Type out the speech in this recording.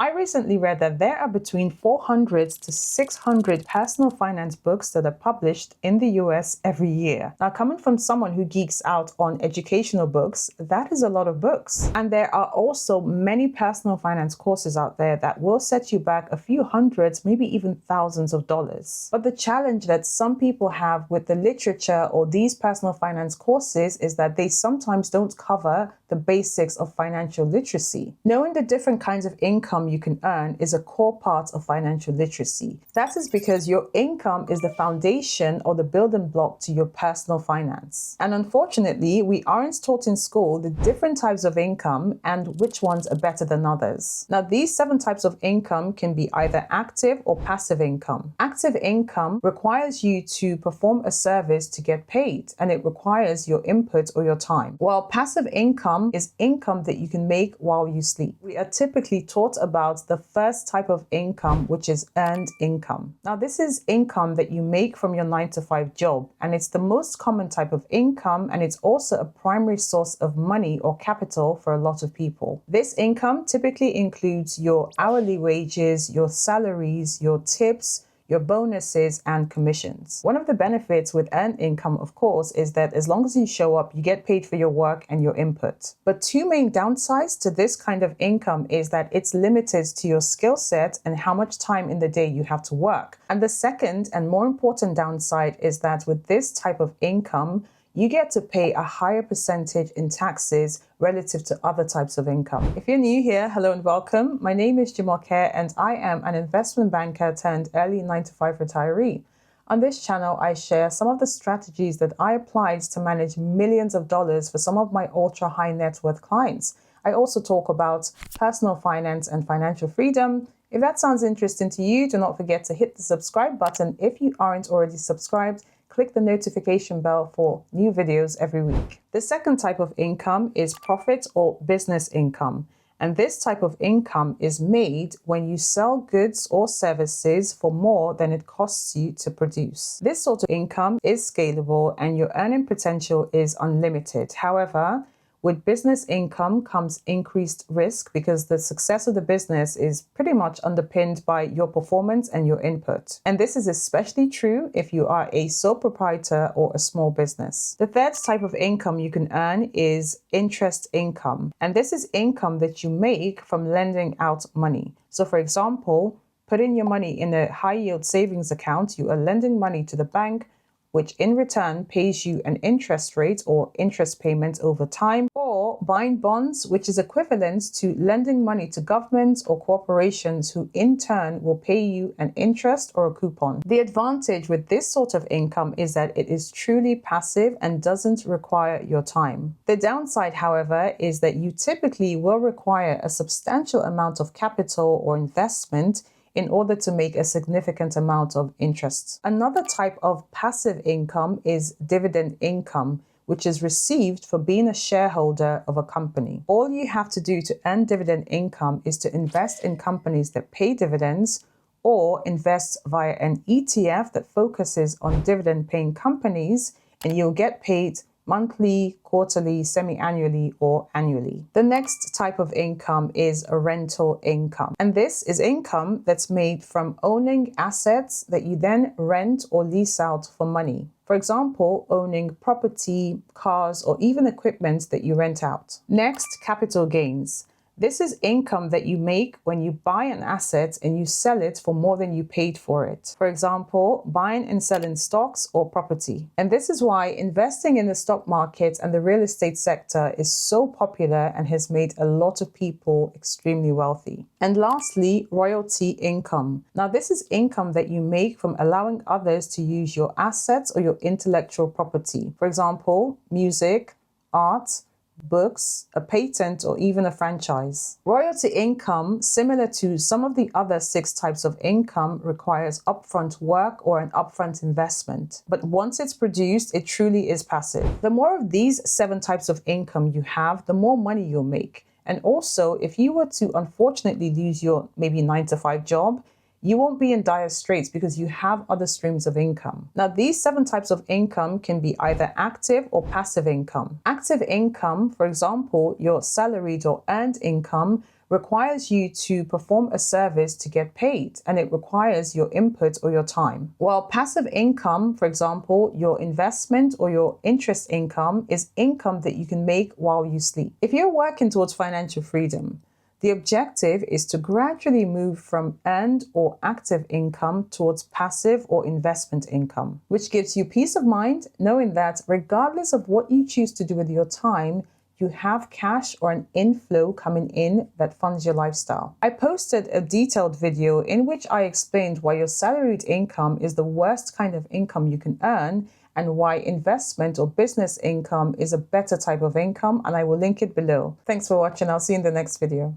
I recently read that there are between 400 to 600 personal finance books that are published in the US every year. Now, coming from someone who geeks out on educational books, that is a lot of books. And there are also many personal finance courses out there that will set you back a few hundreds, maybe even thousands of dollars. But the challenge that some people have with the literature or these personal finance courses is that they sometimes don't cover the basics of financial literacy. Knowing the different kinds of income you can earn is a core part of financial literacy. That is because your income is the foundation or the building block to your personal finance. And unfortunately, we aren't taught in school the different types of income and which ones are better than others. Now, these 7 types of income can be either active or passive income. Active income requires you to perform a service to get paid, and it requires your input or your time. While passive income is income that you can make while you sleep. We are typically taught about the first type of income, which is earned income. Now, this is income that you make from your 9-to-5 job, and it's the most common type of income, and it's also a primary source of money or capital for a lot of people. This income typically includes your hourly wages, your salaries, your tips, your bonuses and commissions. One of the benefits with earned income, of course, is that as long as you show up, you get paid for your work and your input. But 2 main downsides to this kind of income is that it's limited to your skill set and how much time in the day you have to work. And the second and more important downside is that with this type of income, you get to pay a higher percentage in taxes relative to other types of income. If you're new here, hello and welcome. My name is Jumoke and I am an investment banker turned early 9-to-5 retiree. On this channel, I share some of the strategies that I applied to manage millions of dollars for some of my ultra high net worth clients. I also talk about personal finance and financial freedom. If that sounds interesting to you, do not forget to hit the subscribe button if you aren't already subscribed. Click the notification bell for new videos every week. The second type of income is profit or business income. And this type of income is made when you sell goods or services for more than it costs you to produce. This sort of income is scalable and your earning potential is unlimited. However, with business income comes increased risk because the success of the business is pretty much underpinned by your performance and your input. And this is especially true if you are a sole proprietor or a small business. The third type of income you can earn is interest income. And this is income that you make from lending out money. So for example, putting your money in a high yield savings account, you are lending money to the bank, which in return pays you an interest rate or interest payment over time, or buying bonds, which is equivalent to lending money to governments or corporations who in turn will pay you an interest or a coupon. The advantage with this sort of income is that it is truly passive and doesn't require your time. The downside, however, is that you typically will require a substantial amount of capital or investment in order to make a significant amount of interest. Another type of passive income is dividend income, which is received for being a shareholder of a company. All you have to do to earn dividend income is to invest in companies that pay dividends or invest via an ETF that focuses on dividend-paying companies, and you'll get paid monthly, quarterly, semi-annually, or annually. The next type of income is a rental income. And this is income that's made from owning assets that you then rent or lease out for money. For example, owning property, cars, or even equipment that you rent out. Next, capital gains. This is income that you make when you buy an asset and you sell it for more than you paid for it. For example, buying and selling stocks or property. And this is why investing in the stock market and the real estate sector is so popular and has made a lot of people extremely wealthy. And lastly, royalty income. Now, this is income that you make from allowing others to use your assets or your intellectual property. For example, music, art, books, a patent, or even a franchise. Royalty income, similar to some of the other 6 types of income, requires upfront work or an upfront investment. But once it's produced, it truly is passive. The more of these 7 types of income you have, the more money you'll make. And also, if you were to unfortunately lose your maybe 9-to-5 job, you won't be in dire straits because you have other streams of income. Now, these 7 types of income can be either active or passive income. Active income, for example, your salaried or earned income, requires you to perform a service to get paid, and it requires your input or your time. While passive income, for example, your investment or your interest income, is income that you can make while you sleep. If you're working towards financial freedom, the objective is to gradually move from earned or active income towards passive or investment income, which gives you peace of mind knowing that regardless of what you choose to do with your time, you have cash or an inflow coming in that funds your lifestyle. I posted a detailed video in which I explained why your salaried income is the worst kind of income you can earn and why investment or business income is a better type of income, and I will link it below. Thanks for watching. I'll see you in the next video.